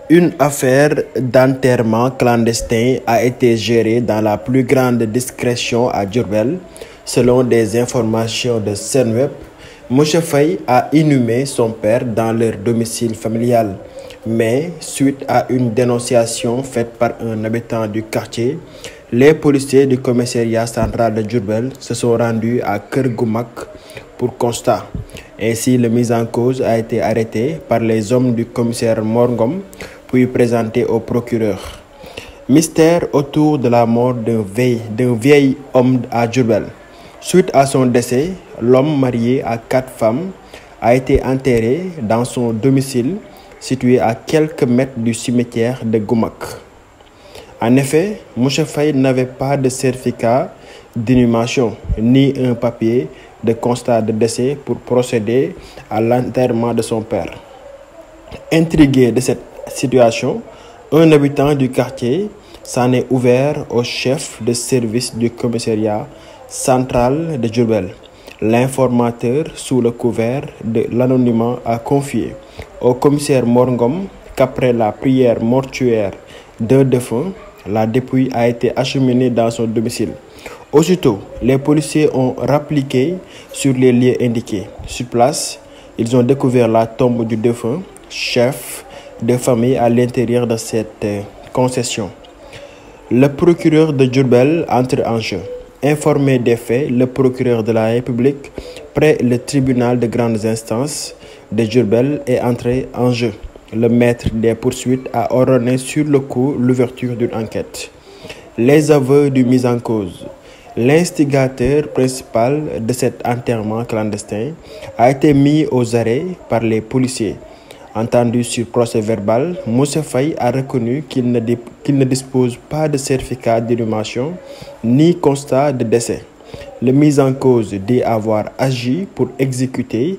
Une affaire d'enterrement clandestin a été gérée dans la plus grande discrétion à Diourbel. Selon des informations de Senweb, M. Faye a inhumé son père dans leur domicile familial. Mais, suite à une dénonciation faite par un habitant du quartier, les policiers du commissariat central de Diourbel se sont rendus à Keur Goumak pour constat. Ainsi, le mis en cause a été arrêté par les hommes du commissaire Mor Ngom, puis présenté au procureur. Mystère autour de la mort d'un vieil homme à Diourbel. Suite à son décès, l'homme marié à 4 femmes a été enterré dans son domicile situé à quelques mètres du cimetière de Goumak. En effet, M. Faye n'avait pas de certificat d'inhumation ni un papier de constat de décès pour procéder à l'enterrement de son père. Intrigué de cette situation, un habitant du quartier s'en est ouvert au chef de service du commissariat central de Diourbel. L'informateur, sous le couvert de l'anonymat, a confié au commissaire Mor Ngom qu'après la prière mortuaire d'un défunt, la dépouille a été acheminée dans son domicile. Aussitôt, les policiers ont rappliqué sur les lieux indiqués. Sur place, ils ont découvert la tombe du défunt, chef de famille, à l'intérieur de cette concession. Le procureur de Diourbel entre en jeu. Informé des faits, le procureur de la République près le tribunal de grandes instances de Diourbel est entré en jeu. Le maître des poursuites a ordonné sur le coup l'ouverture d'une enquête. Les aveux du mis en cause. L'instigateur principal de cet enterrement clandestin a été mis aux arrêts par les policiers. Entendu sur procès-verbal, M. Faye a reconnu qu'il ne dispose pas de certificat d'inhumation ni constat de décès. Le mis en cause dit avoir agi pour exécuter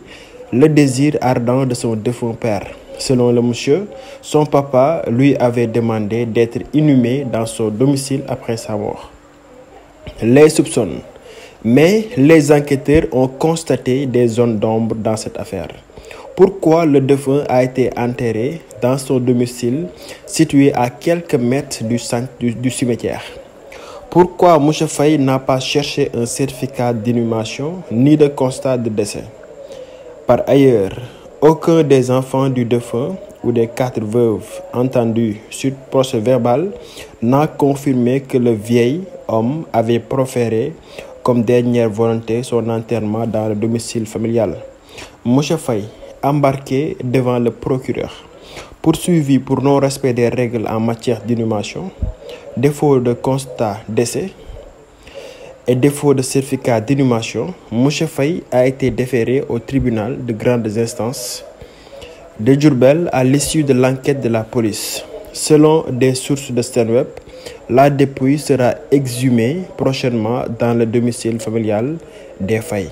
le désir ardent de son défunt père. Selon le monsieur, son papa lui avait demandé d'être inhumé dans son domicile après sa mort. Les soupçonnent, mais les enquêteurs ont constaté des zones d'ombre dans cette affaire. Pourquoi le défunt a été enterré dans son domicile situé à quelques mètres du cimetière? Pourquoi M. Faye n'a pas cherché un certificat d'inhumation ni de constat de décès? Par ailleurs, aucun des enfants du défunt ou des 4 veuves entendus sur procès verbal n'a confirmé que le vieil homme avait proféré comme dernière volonté son enterrement dans le domicile familial. M. Faye, embarqué devant le procureur, poursuivi pour non-respect des règles en matière d'inhumation, défaut de constat décès et défaut de certificat d'inhumation, M. Faye a été déféré au tribunal de grandes instances de Diourbel à l'issue de l'enquête de la police. Selon des sources de Senweb, la dépouille sera exhumée prochainement dans le domicile familial des Faye.